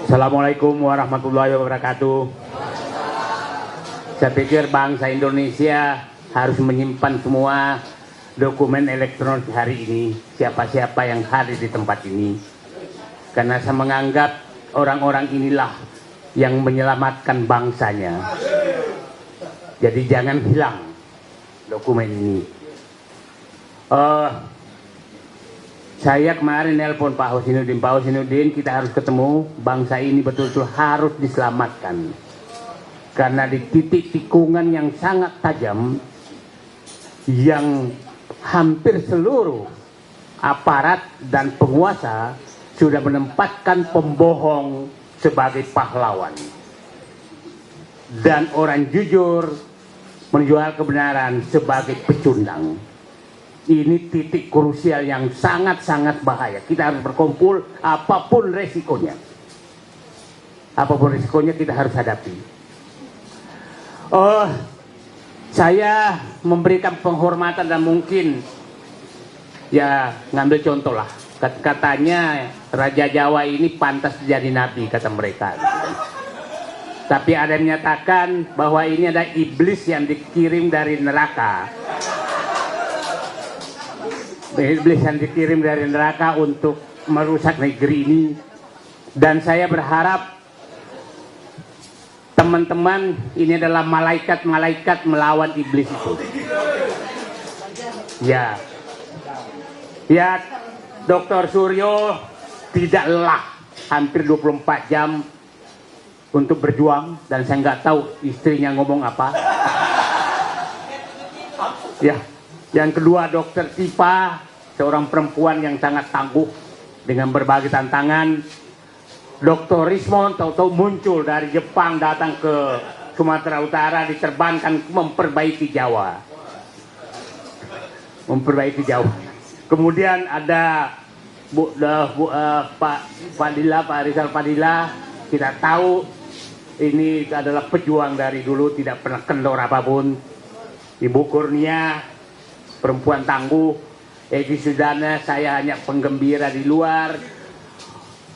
Assalamualaikum warahmatullahi wabarakatuh. Saya pikir bangsa Indonesia harus menyimpan semua dokumen elektronik hari ini, siapa-siapa yang hadir di tempat ini, karena saya menganggap orang-orang inilah yang menyelamatkan bangsanya. Jadi jangan hilang dokumen ini. Saya kemarin nelpon Pak Husainuddin, kita harus ketemu, bangsa ini betul-betul harus diselamatkan. Karena di titik tikungan yang sangat tajam, yang hampir seluruh aparat dan penguasa sudah menempatkan pembohong sebagai pahlawan. Dan orang jujur menjual kebenaran sebagai pecundang. Ini titik krusial yang sangat-sangat bahaya. Kita harus berkumpul apapun resikonya. Apapun resikonya kita harus hadapi. Saya memberikan penghormatan dan mungkin ya ngambil contoh lah. Katanya Raja Jawa ini pantas jadi nabi, kata mereka. Tapi ada yang menyatakan bahwa ini ada iblis yang dikirim dari neraka. Iblis yang dikirim dari neraka untuk merusak negeri ini. Dan saya berharap teman-teman ini adalah malaikat-malaikat melawan iblis itu. Ya, Dr. Suryo tidak lelah hampir 24 jam untuk berjuang, dan saya nggak tahu istrinya ngomong apa. Ya. Yang kedua, Dr. Tipa, seorang perempuan yang sangat tangguh dengan berbagai tantangan. Dr. Rismon tahu-tahu muncul dari Jepang datang ke Sumatera Utara, diterbangkan memperbaiki Jawa. Kemudian ada Pak Rizal Fadila, kita tahu ini adalah pejuang dari dulu, tidak pernah kendor apapun. Ibu Kurnia, perempuan tangguh. Edi Sudana, saya hanya penggembira di luar,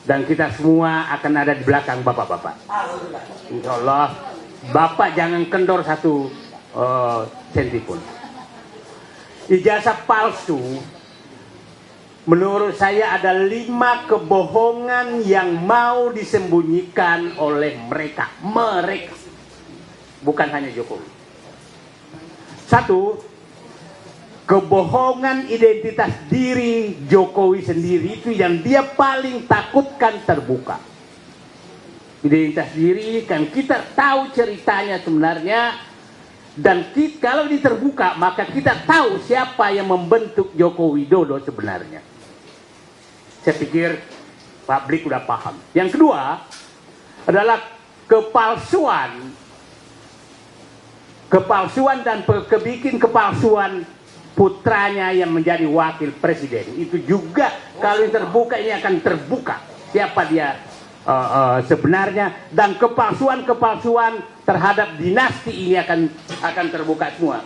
dan kita semua akan ada di belakang bapak-bapak. Insya Allah bapak jangan kendor satu senti pun. Ijazah palsu, menurut saya ada 5 kebohongan yang mau disembunyikan oleh mereka, bukan hanya Jokowi. 1, kebohongan identitas diri Jokowi sendiri, itu yang dia paling takutkan terbuka. Identitas diri kan kita tahu ceritanya sebenarnya, dan kalau ini terbuka maka kita tahu siapa yang membentuk Joko Widodo sebenarnya. Saya pikir publik udah paham. Yang kedua adalah kepalsuan dan kebikin kepalsuan putranya yang menjadi wakil presiden. Itu juga kalau terbuka ini akan terbuka siapa dia sebenarnya, dan kepalsuan terhadap dinasti ini akan terbuka semua.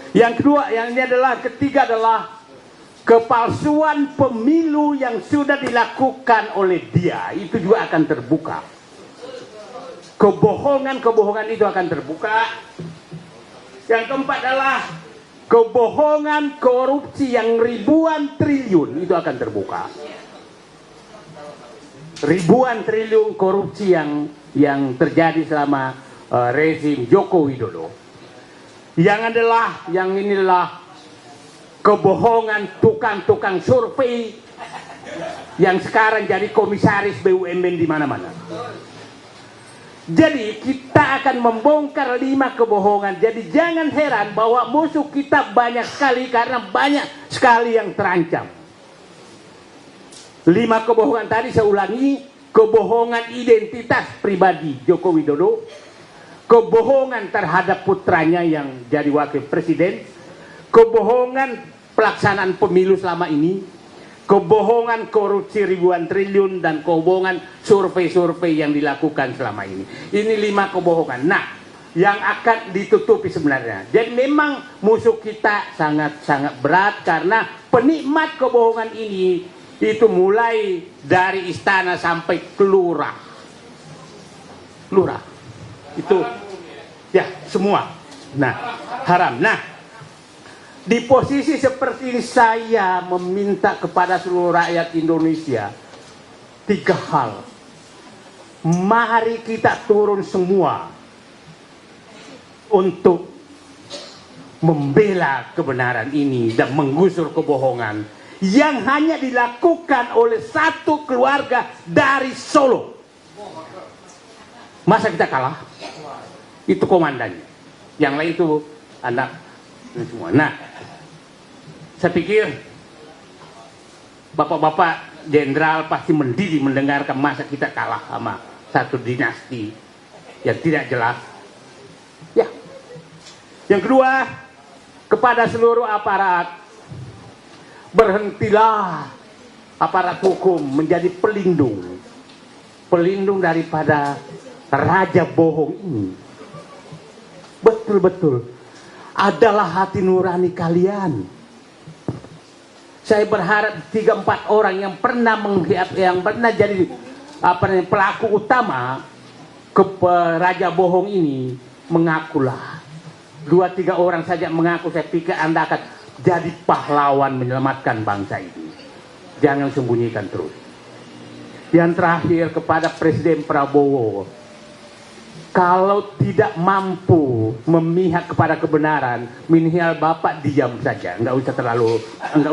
Yang kedua, ketiga adalah kepalsuan pemilu yang sudah dilakukan oleh dia, itu juga akan terbuka. Kebohongan itu akan terbuka. Yang keempat adalah kebohongan korupsi yang ribuan triliun, itu akan terbuka. Ribuan triliun korupsi yang terjadi selama rezim Joko Widodo. Yang inilah kebohongan tukang-tukang survei yang sekarang jadi komisaris BUMN di mana-mana. Jadi kita akan membongkar 5 kebohongan. Jadi jangan heran bahwa musuh kita banyak sekali, karena banyak sekali yang terancam. 5 kebohongan tadi saya ulangi: kebohongan identitas pribadi Joko Widodo, kebohongan terhadap putranya yang jadi wakil presiden, kebohongan pelaksanaan pemilu selama ini, kebohongan korupsi ribuan triliun, dan kebohongan survei-survei yang dilakukan selama ini. Ini 5 kebohongan. Nah, yang akan ditutupi sebenarnya. Jadi memang musuh kita sangat-sangat berat karena penikmat kebohongan ini itu mulai dari istana sampai ke lurah. Lurah. Itu ya semua. Nah, haram. Nah, di posisi seperti ini saya meminta kepada seluruh rakyat Indonesia 3 hal. Mari kita turun semua untuk membela kebenaran ini dan menggusur kebohongan yang hanya dilakukan oleh satu keluarga dari Solo. Masa kita kalah? Itu komandannya. Yang lain itu anak semua. Nah, saya pikir bapak-bapak jenderal pasti mendidih mendengarkan masa kita kalah sama satu dinasti yang tidak jelas. Ya. Yang kedua, kepada seluruh aparat, berhentilah aparat hukum menjadi pelindung daripada raja bohong ini. Betul-betul adalah hati nurani kalian. Saya berharap 3-4 orang yang pernah jadi pelaku utama ke raja bohong ini mengakulah. 2-3 orang saja mengaku, saya pikir Anda akan jadi pahlawan menyelamatkan bangsa ini. Jangan sembunyikan terus. Yang terakhir kepada Presiden Prabowo, kalau tidak mampu memihak kepada kebenaran, minimal Bapak diam saja, nggak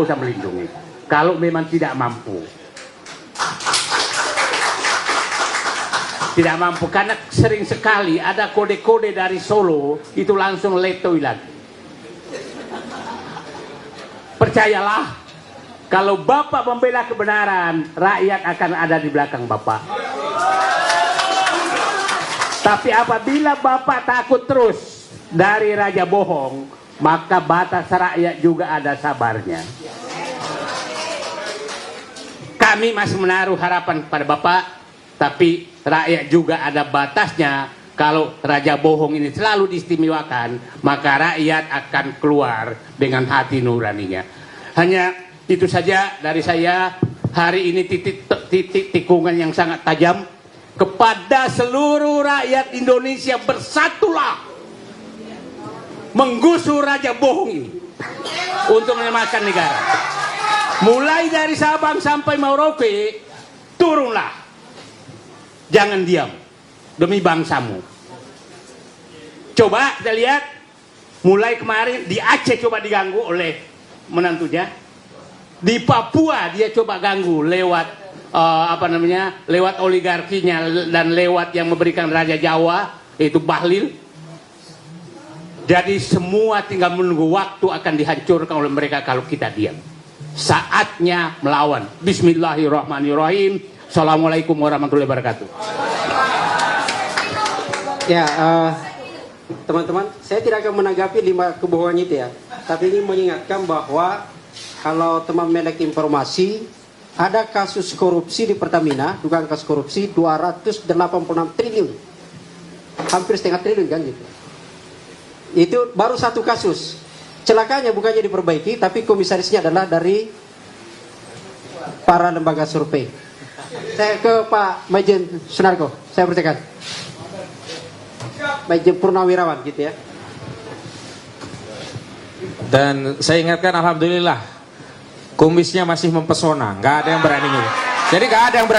usah melindungi. Kalau memang tidak mampu. Tidak mampu, karena sering sekali ada kode-kode dari Solo, itu langsung letoi lagi. Percayalah, kalau Bapak membela kebenaran, rakyat akan ada di belakang Bapak. Tapi apabila Bapak takut terus dari raja bohong, maka batas rakyat juga ada sabarnya. Kami masih menaruh harapan pada Bapak, tapi rakyat juga ada batasnya. Kalau raja bohong ini selalu diistimewakan, maka rakyat akan keluar dengan hati nuraninya. Hanya itu saja dari saya. Hari ini titik tikungan yang sangat tajam kepada seluruh rakyat Indonesia. Bersatulah menggusur raja bohong ini untuk menyelamatkan negara. Mulai dari Sabang sampai Merauke, turunlah. Jangan diam demi bangsamu. Coba kita lihat, mulai kemarin di Aceh coba diganggu oleh menantunya, di Papua dia coba ganggu lewat lewat oligarkinya dan lewat yang memberikan Raja Jawa, yaitu Bahlil. Jadi semua tinggal menunggu waktu akan dihancurkan oleh mereka kalau kita diam. Saatnya melawan. Bismillahirrahmanirrahim. Assalamualaikum warahmatullahi wabarakatuh. Ya, teman-teman, saya tidak akan menanggapi 5 kebohongan itu ya. Tapi ini mengingatkan bahwa kalau teman melek informasi, ada kasus korupsi di Pertamina, dugaan kasus korupsi 286 triliun. Hampir setengah triliun kan gitu. Itu baru satu kasus. Celakanya bukannya diperbaiki, tapi komisarisnya adalah dari para lembaga survei. Saya ke Pak Majen Sunarko, saya persilakan. Majen Purnawirawan gitu ya. Dan saya ingatkan, alhamdulillah, kumisnya masih mempesona, nggak ada yang berani. Jadi nggak ada yang berani.